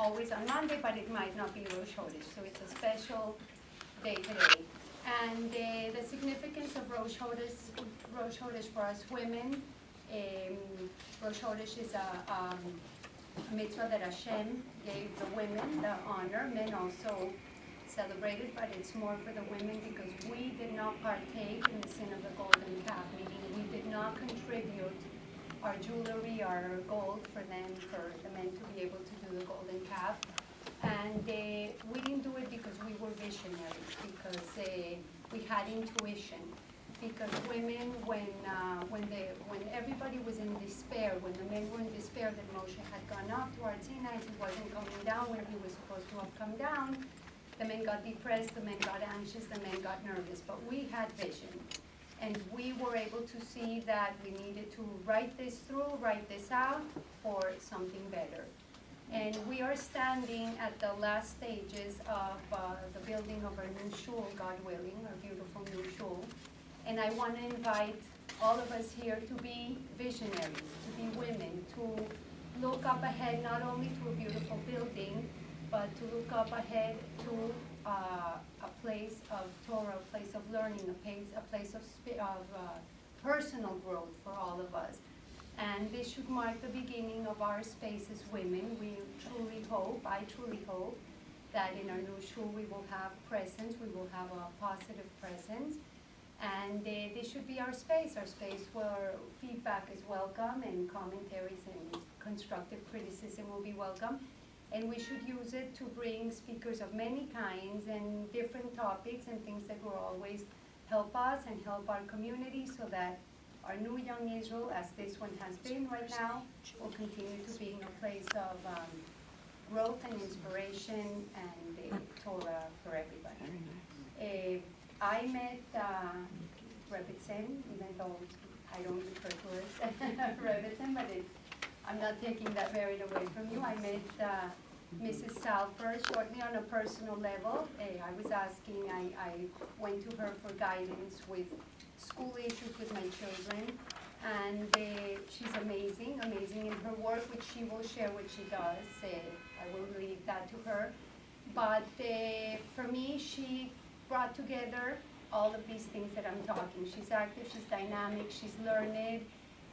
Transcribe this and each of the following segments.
always on Monday, but it might not be Rosh Chodesh, so it's a special day today. And the significance of Rosh Chodesh for us women, Rosh Chodesh is a mitzvah that Hashem gave the women the honor. Men also celebrate it, but it's more for the women because we did not partake in the sin of the golden calf, meaning we did not contribute our jewelry, our gold for the men to be able to do the golden calf. And we didn't do it because we were visionaries, because we had intuition. Because women, when everybody was in despair, when the men were in despair that Moshe had gone up to our Sinai, he wasn't coming down when he was supposed to have come down, the men got depressed, the men got anxious, the men got nervous. But we had vision. And we were able to see that we needed to write this out for something better. And we are standing at the last stages of the building of our new shul, God willing, our beautiful new shul. And I want to invite all of us here to be visionaries, to be women, to look up ahead not only to a beautiful building, but to look up ahead to a place of Torah, a place of learning, a place of personal growth for all of us. And this should mark the beginning of our space as women. We truly hope, I truly hope, that in our new shul we will have presence, we will have a positive presence. And this should be our space where feedback is welcome and commentaries and constructive criticism will be welcome. And we should use it to bring speakers of many kinds and different topics and things that will always help us and help our community so that our new young Israel, as this one has been right now, will continue to be a place of growth and inspiration and Torah for everybody. I met Rebbitzin, even though I don't refer to it as Rebbitzin, but I'm not taking that very away from you. I met Mrs. Salfer shortly on a personal level. I was asking, I went to her for guidance with school issues with my children, and she's amazing in her work, which she will share what she does. I will leave that to her. But for me, she brought together all of these things that I'm talking. She's active, she's dynamic, she's learned,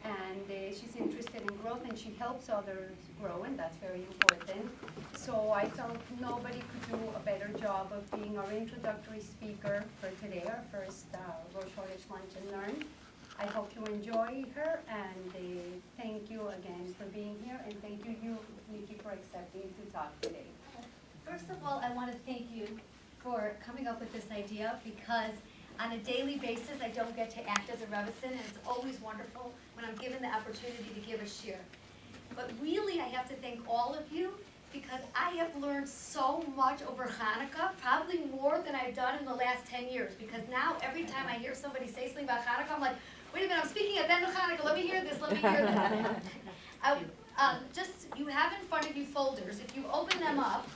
and she's interested in growth, and she helps others grow, and that's very important. So I thought nobody could do a better job of being our introductory speaker for today, our first Rosh Chodesh Lunch and Learn. I hope you enjoy her, and thank you again for being here, and thank you, Nicki, for accepting to talk today. First of all, I want to thank you for coming up with this idea, because on a daily basis I don't get to act as a Rebbitzin, and it's always wonderful when I'm given the opportunity to give a shir. But really I have to thank all of you, because I have learned so much over Chanukah, probably more than I've done in the last 10 years, because now every time I hear somebody say something about Chanukah, I'm like, wait a minute, I'm speaking at the end of Chanukah, let me hear this, let me hear this. You have in front of you folders. If you open them up,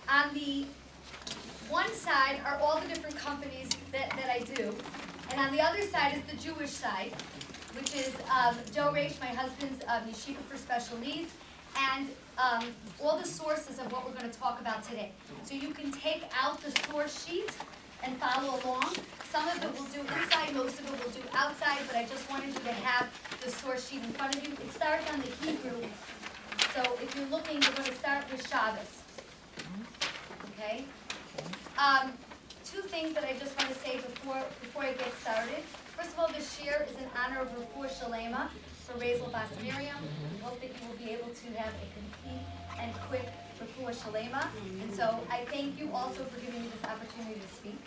on the one side are all the different companies that I do, and on the other side is the Jewish side, which is Joe Raish, my husband's yeshiva for special needs, and all the sources of what we're going to talk about today. So you can take out the source sheet and follow along. Some of it we'll do inside, most of it we'll do outside, but I just wanted you to have the source sheet in front of you. It starts on the Hebrew, so if you're looking, we're going to start with Shabbos. Okay? Two things that I just want to say before I get started. First of all, this shir is in honor of Refuah Shalema for Razel Bas Miriam. We hope that you will be able to have a complete and quick Refuah Shalema. And so I thank you also for giving me this opportunity to speak.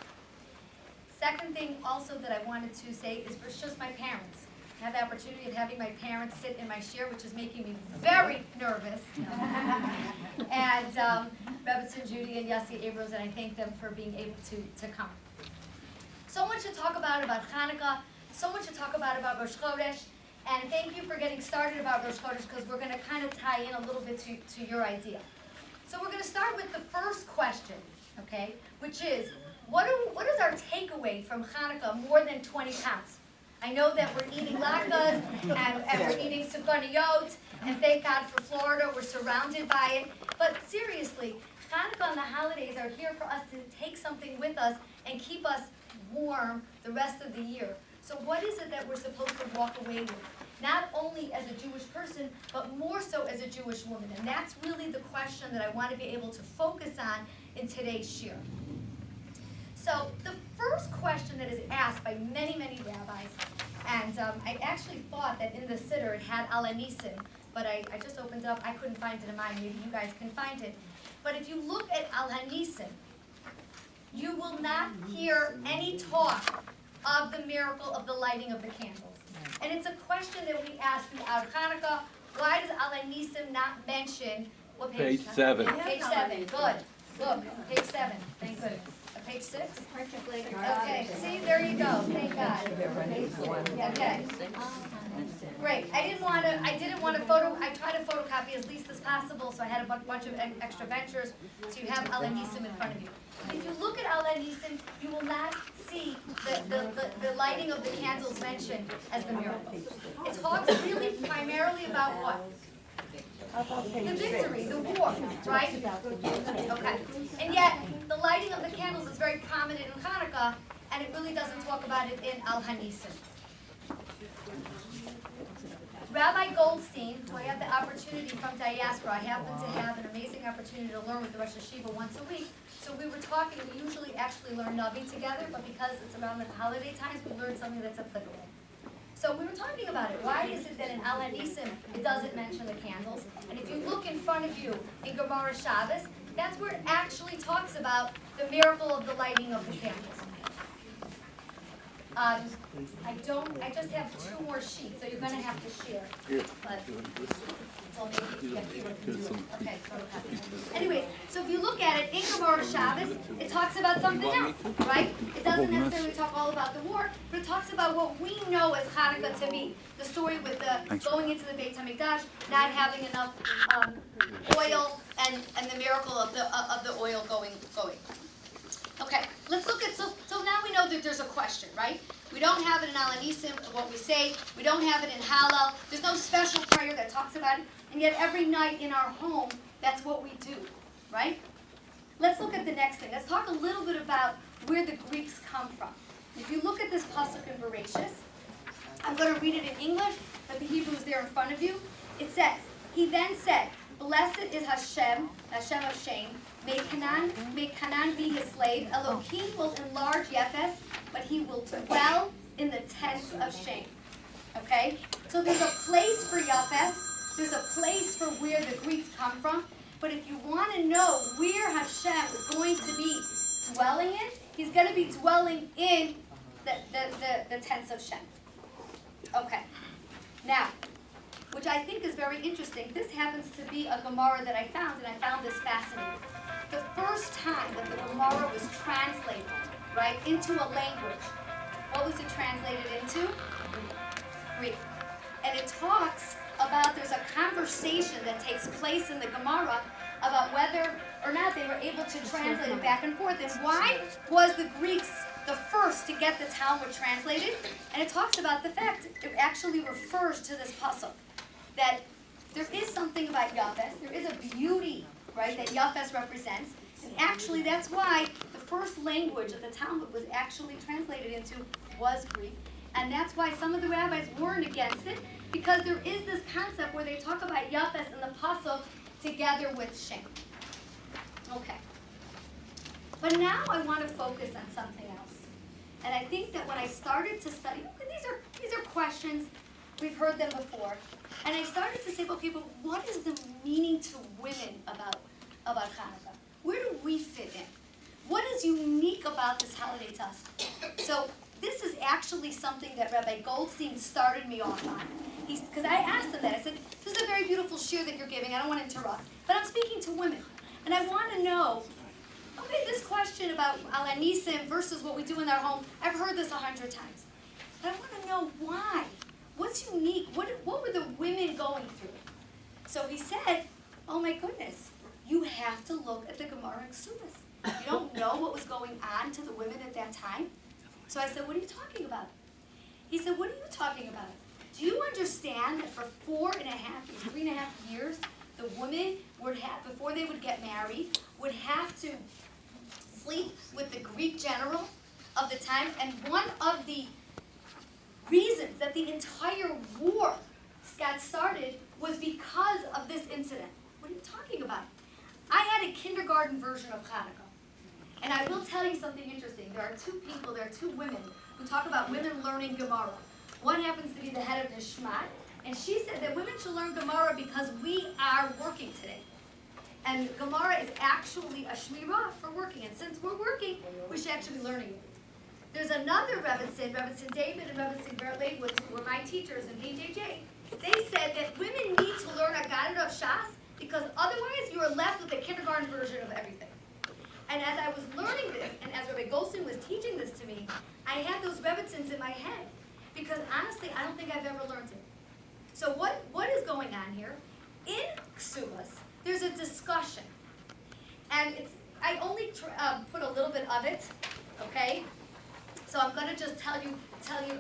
Second thing also that I wanted to say is for just my parents. I have the opportunity of having my parents sit in my shir, which is making me very nervous. And Rebbitzin Judy and Yossi Abrams, and I thank them for being able to come. So much to talk about Chanukah, so much to talk about Rosh Chodesh, and thank you for getting started about Rosh Chodesh, because we're going to kind of tie in a little bit to your idea. So we're going to start with the first question, okay, which is, what is our takeaway from Chanukah more than 20 pounds? I know that we're eating latkes and we're eating suganiyot, and thank God for Florida, we're surrounded by it. But seriously, Chanukah and the holidays are here for us to take something with us and keep us warm the rest of the year. So what is it that we're supposed to walk away with? Not only as a Jewish person, but more so as a Jewish woman. And that's really the question that I want to be able to focus on in today's shir. So the first question that is asked by many, many rabbis, and I actually thought that in the siddur it had al hanisim, but I just opened it up, I couldn't find it in mine, maybe you guys can find it. But if you look at al hanisim, you will not hear any talk of the miracle of the lighting of the candles. And it's a question that we ask throughout Chanukah. Why does al hanisim not mention what page? Page 7. Page 7, good. Look, page 7, thank goodness. Page 6? Okay, see, there you go, thank God. Okay. Great, I didn't want to I tried to photocopy as least as possible, so I had a bunch of extra ventures, so you have al hanisim in front of you. If you look at al hanisim, you will not see the lighting of the candles mentioned as the miracle. It talks really primarily about what? The victory, the war, right? Okay. And yet, the lighting of the candles is very prominent in Chanukah, and it really doesn't talk about it in al hanisim. Rabbi Goldstein, who I had the opportunity from diaspora, I happen to have an amazing opportunity to learn with the Rosh Hashiva once a week. So we were talking, we usually actually learn Navi together, but because it's around the holiday times, we learned something that's applicable. So we were talking about it. Why is it that in al hanisim it doesn't mention the candles? And if you look in front of you in Gemara Shabbos, that's where it actually talks about the miracle of the lighting of the candles. I just have 2 more sheets, so you're going to have to share. But it's all maybe you can do it. Okay, photocopy. Anyways, so if you look at it, in Gemara Shabbos, it talks about something else, right? It doesn't necessarily talk all about the war, but it talks about what we know as Chanukah to be. The story with the going into the Beit HaMikdash, not having enough oil, and the miracle of the oil going. Okay, let's look at, so now we know that there's a question, right? We don't have it in al hanisim, what we say. We don't have it in Hallel. There's no special prayer that talks about it. And yet every night in our home, that's what we do, right? Let's look at the next thing. Let's talk a little bit about where the Greeks come from. If you look at this pasuk in Bereshis, I'm going to read it in English, but the Hebrew is there in front of you. It says, he then said, blessed is Hashem, Hashem of Shem. May Canaan be his slave. Elohim will enlarge Yefes, but he will dwell in the tents of Shem. Okay? So there's a place for Yefes. There's a place for where the Greeks come from. But if you want to know where Hashem is going to be dwelling in, he's going to be dwelling in the tents of Shem. Okay. Now, which I think is very interesting. This happens to be a Gemara that I found, and I found this fascinating. The first time that the Gemara was translated, right, into a language, what was it translated into? Greek. And it talks about, there's a conversation that takes place in the Gemara about whether or not they were able to translate it back and forth. And why was the Greeks the first to get the Talmud translated? And it talks about the fact, it actually refers to this pasuk, that there is something about Yafes, there is a beauty, right, that Yafes represents. And actually that's why the first language that the Talmud was actually translated into was Greek. And that's why some of the rabbis warned against it, because there is this concept where they talk about Yafes and the pasuk together with Shem. Okay. But now I want to focus on something else. And I think that when I started to study, these are questions, we've heard them before. And I started to say, okay, but what is the meaning to women about Chanukah? Where do we fit in? What is unique about this holiday to us? So this is actually something that Rabbi Goldstein started me off on. Because I asked him that. I said, this is a very beautiful shir that you're giving. I don't want to interrupt. But I'm speaking to women. And I want to know, okay, this question about al hanisim versus what we do in our home, I've heard this 100 times. But I want to know why. What's unique? What were the women going through? So he said, oh my goodness, you have to look at the Gemara and Ksubas. You don't know what was going on to the women at that time? So I said, what are you talking about? He said, what are you talking about? Do you understand that for 3.5 years, the women would have, before they would get married, would have to sleep with the Greek general of the time? And one of the reasons that the entire war got started was because of this incident. What are you talking about? I had a kindergarten version of Chanukah. And I will tell you something interesting. There are two women who talk about women learning Gemara. One happens to be the head of Nishmat, and she said that women should learn Gemara because we are working today. And Gemara is actually a shmirah for working, and since we're working, we should actually be learning it. There's another Rebbetzin David and Rebbetzin Bertley, which were my teachers in BJJ. They said that women need to learn Agadah of Shas because otherwise you are left with the kindergarten version of everything. And as I was learning this, and as Rabbi Goldstein was teaching this to me, I had those Rebbetzins in my head because honestly, I don't think I've ever learned it. So what is going on here? In Ksubas, there's a discussion, and I only put a little bit of it, okay? So I'm going to just tell you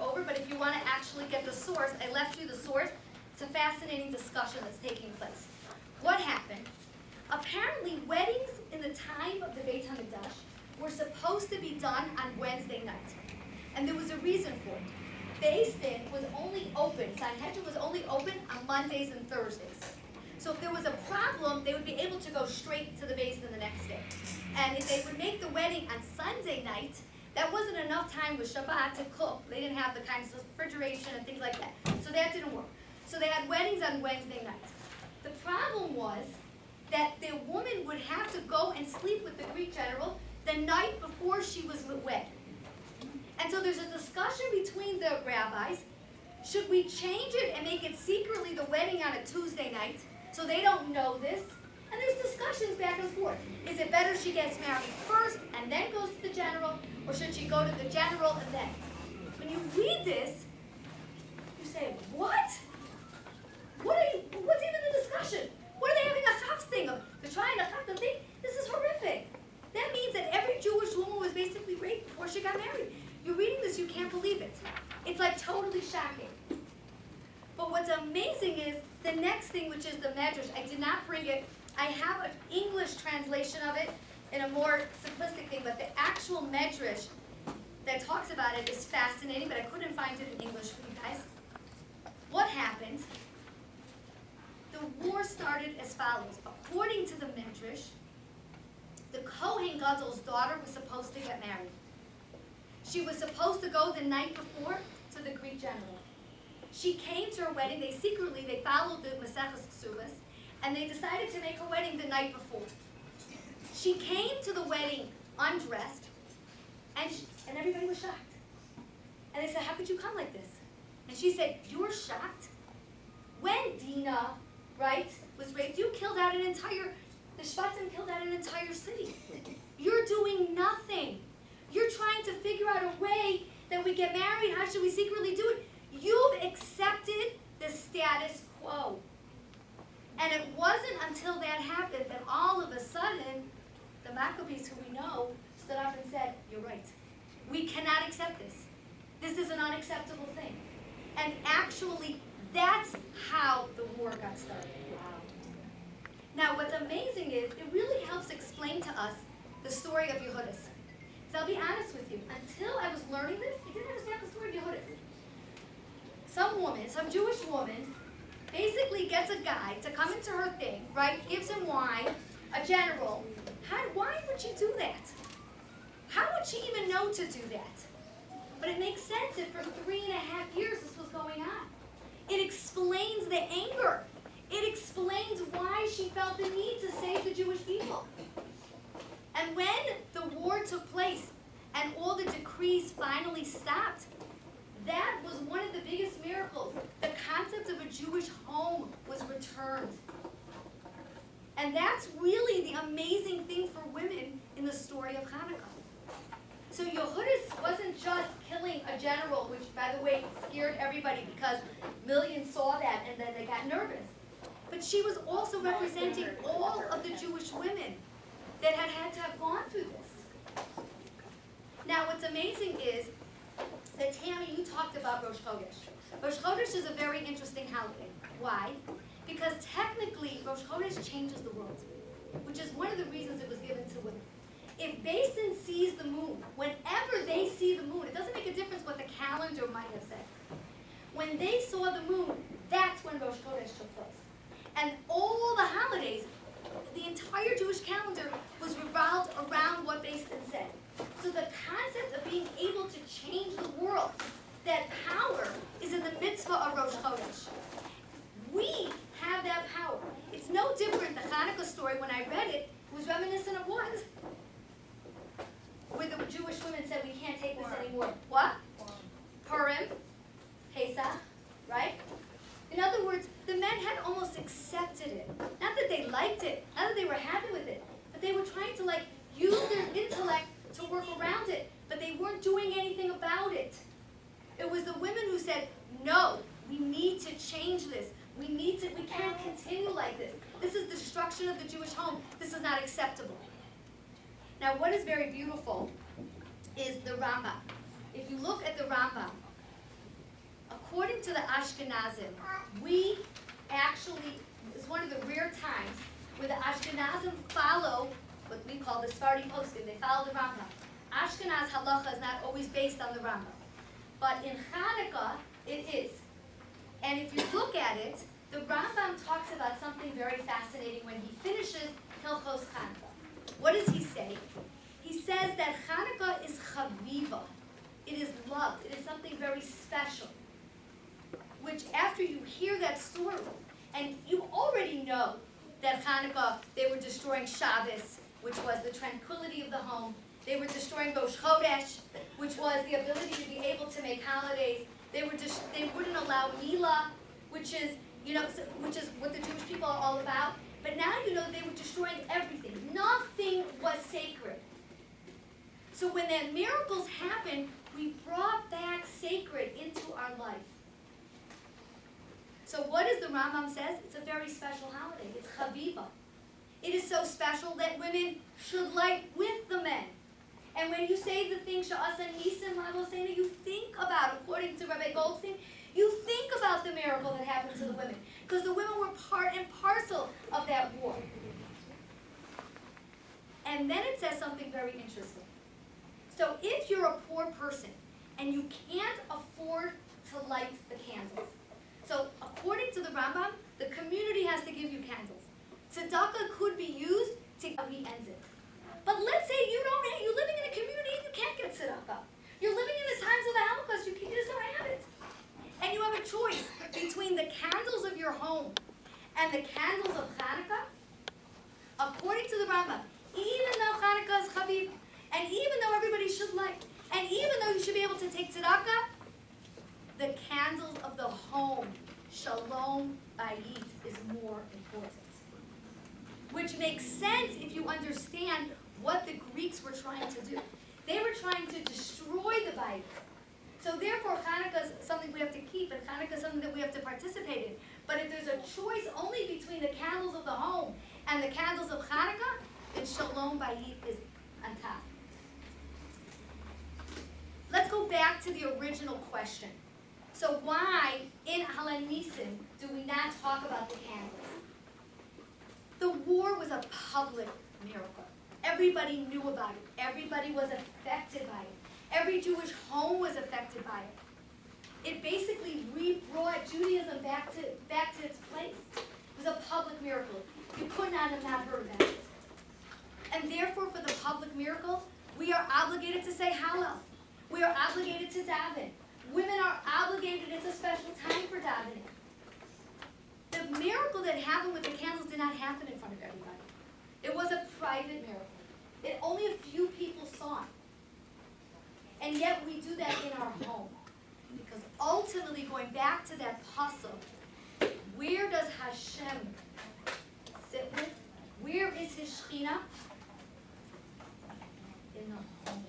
over, but if you want to actually get the source, I left you the source. It's a fascinating discussion that's taking place. What happened? Apparently, weddings in the time of the Beit HaMikdash were supposed to be done on Wednesday night. And there was a reason for it. Beis Din was only open, Sanhedrin was only open on Mondays and Thursdays. So if there was a problem, they would be able to go straight to the Beis Din the next day. And if they would make the wedding on Sunday night, that wasn't enough time with Shabbat to cook. They didn't have the kinds of refrigeration and things like that. So that didn't work. So they had weddings on Wednesday nights. The problem was that the woman would have to go and sleep with the Greek general the night before she was wed. And so there's a discussion between the rabbis. Should we change it and make it secretly the wedding on a Tuesday night so they don't know this? And there's discussions back and forth. Is it better she gets married first and then goes to the general, or should she go to the general and then? When you read this, you say, what? What's even the discussion? What are they having a chaps thing of? They're trying to chap the thing? This is horrific. That means that every Jewish woman was basically raped before she got married. You're reading this, you can't believe it. It's like totally shocking. But what's amazing is the next thing, which is the Medrash. I did not bring it. I have an English translation of it in a more simplistic thing, but the actual Medrash that talks about it is fascinating, but I couldn't find it in English for you guys. What happened? The war started as follows. According to the Medrash, the Kohen Gadol's daughter was supposed to get married. She was supposed to go the night before to the Greek general. She came to her wedding. They followed the Maseches Ksubas, and they decided to make her wedding the night before. She came to the wedding undressed, and everybody was shocked. And they said, how could you come like this? And she said, you're shocked? When Dinah, right, was raped, the Shvatim killed out an entire city. You're doing nothing. You're trying to figure out a way that we get married. How should we secretly do it? You've accepted the status quo. And it wasn't until that happened that all of a sudden, the Maccabees, who we know, stood up and said, you're right. We cannot accept this. This is an unacceptable thing. And actually, that's how the war got started. Wow. Now, what's amazing is it really helps explain to us the story of Yehudis. So I'll be honest with you. Until I was learning this, I didn't understand the story of Yehudis. Some Jewish woman, basically gets a guy to come into her thing, right? Gives him wine, a general. Why would she do that? How would she even know to do that? But it makes sense that for 3.5 years this was going on. It explains the anger. It explains why she felt the need to save the Jewish people. And when the war took place and all the decrees finally stopped, that was one of the biggest miracles. The concept of a Jewish home was returned. And that's really the amazing thing for women in the story of Chanukah. So Yehudis wasn't just killing a general, which, by the way, scared everybody because millions saw that and then they got nervous. But she was also representing all of the Jewish women that had to have gone through this. Now, what's amazing is that Tammy, you talked about Rosh Chodesh. Rosh Chodesh is a very interesting holiday. Why? Because technically, Rosh Chodesh changes the world, which is one of the reasons it was given to women. If Basin sees the moon, whenever they see the moon, it doesn't make a difference what the calendar might have said. When they saw the moon, that's when Rosh Chodesh took place. And all the holidays, the entire Jewish calendar was revolved around what Basin said. So the concept of being able to change the world, that power is in the mitzvah of Rosh Chodesh. We have that power. It's no different. The Chanukah story, when I read it, was reminiscent of what? Where the Jewish women said, we can't take this anymore. What? Purim, Pesach, right? In other words, the men had almost accepted it. Not that they liked it, not that they were happy with it, but they were trying to use their intellect to work around it, but they weren't doing anything about it. It was the women who said, no, we need to change this. We can't continue like this. This is destruction of the Jewish home. This is not acceptable. Now, what is very beautiful is the Rambam. If you look at the Rambam, according to the Ashkenazim, we actually, it's one of the rare times where the Ashkenazim follow what we call the Sephardi posting. They follow the Rambam. Ashkenaz halacha is not always based on the Rambam. But in Chanukah, it is. And if you look at it, the Rambam talks about something very fascinating when he finishes Hilchos Chanukah. What does he say? He says that Chanukah is chaviva. It is loved. It is something very special. Which after you hear that story, and you already know that Chanukah, they were destroying Shabbos, which was the tranquility of the home. They were destroying Rosh Chodesh, which was the ability to be able to make holidays. They wouldn't allow Milah, which is what the Jewish people are all about. But now you know they were destroying everything. Nothing was sacred. So when the miracles happened, we brought back sacred into our life. So what does the Rambam says? It's a very special holiday. It's Chaviva. It is so special that women should light with the men. And when you say the thing, Sha'asa Nisim, Lavosena, you think about, according to Rabbi Goldstein, you think about the miracle that happened to the women. Because the women were part and parcel of that war. And then it says something very interesting. So if you're a poor person and you can't afford to light the candles, so according to the Rambam, the community has to give you candles. Tzedakah could be used to he ends it. But let's say you're living in a community and you can't get tzedakah. You're living in the times of the Holocaust, you just don't have it. And you have a choice between the candles of your home and the candles of Chanukah. According to the Rambam, even though Chanukah is Chaviv, and even though everybody should light, and even though you should be able to take tzedakah, the candles of the home, Shalom Bayit, is more important. Which makes sense if you understand what the Greeks were trying to do. They were trying to destroy the Bayit. So therefore, Chanukah is something we have to keep, and Chanukah is something that we have to participate in. But if there's a choice only between the candles of the home and the candles of Chanukah, then Shalom Bayit is on top. Let's go back to the original question. So why, in Halanisim, do we not talk about the candles? The war was a public miracle. Everybody knew about it. Everybody was affected by it. Every Jewish home was affected by it. It basically re-brought Judaism back to its place. It was a public miracle. You could not have not heard about it. And therefore, for the public miracle, we are obligated to say Hallel. We are obligated to daven. Women are obligated. It's a special time for davening. The miracle that happened with the candles did not happen in front of everybody. It was a private miracle. Only a few people saw it. And yet we do that in our home. Because ultimately, going back to that puzzle, where does Hashem sit with? Where is his Shekhinah? In the home.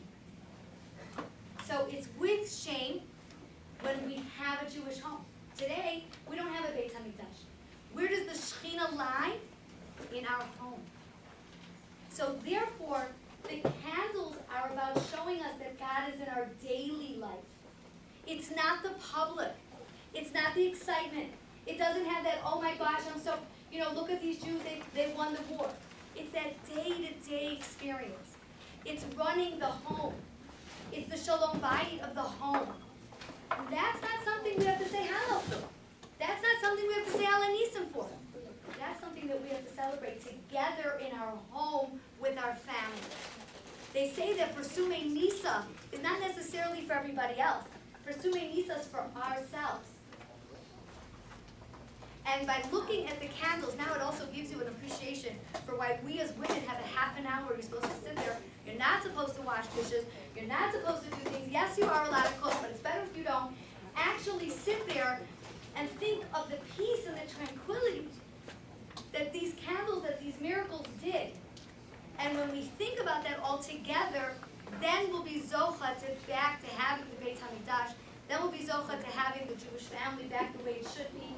So it's with shame when we have a Jewish home. Today, we don't have a Beit HaMikdash. Where does the Shekhinah lie? In our home. So therefore, the candles are about showing us that God is in our daily life. It's not the public. It's not the excitement. It doesn't have that, oh my gosh, I'm so, look at these Jews, they won the war. It's that day-to-day experience. It's running the home. It's the shalom bayit of the home. And that's not something we have to say hello for. That's not something we have to say ala nisim for. That's something that we have to celebrate together in our home with our family. They say that Persumei Nisa is not necessarily for everybody else. Persumei Nisa is for ourselves. And by looking at the candles, now it also gives you an appreciation for why we as women have a half an hour you're supposed to sit there. You're not supposed to wash dishes. You're not supposed to do things. Yes, you are allowed to cook, but it's better if you don't. Actually sit there and think of the peace and the tranquility that these candles, that these miracles did. And when we think about that all together, then we'll be zocha to back to having the Beit HaMikdash. Then we'll be zocha to having the Jewish family back the way it should be.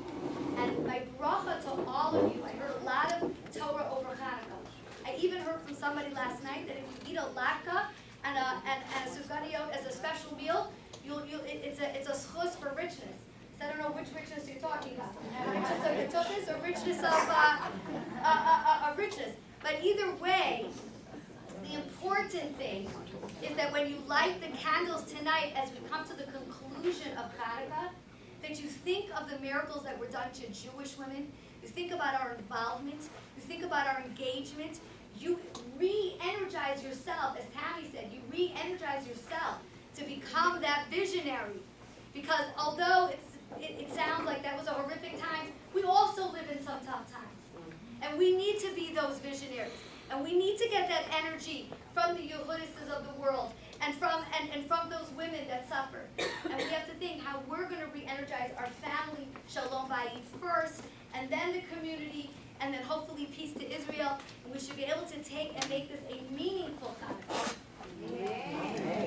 And my bracha to all of you, I heard a lot of Torah over Chanukah. I even heard from somebody last night that if you eat a latke and a suganiyot as a special meal, it's a schus for richness. So I don't know which richness you're talking about. Richness of ketubis or richness of richness. But either way, the important thing is that when you light the candles tonight, as we come to the conclusion of Chanukah, that you think of the miracles that were done to Jewish women, you think about our involvement, you think about our engagement, you re-energize yourself, as Tammy said, you re-energize yourself to become that visionary. Because although it sounds like that was a horrific time, we also live in some tough times. And we need to be those visionaries. And we need to get that energy from the Yehudistas of the world and from those women that suffer. And we have to think how we're going to re-energize our family, Shalom Bayit first, and then the community, and then hopefully peace to Israel. And we should be able to take and make this a meaningful Chanukah. Amen.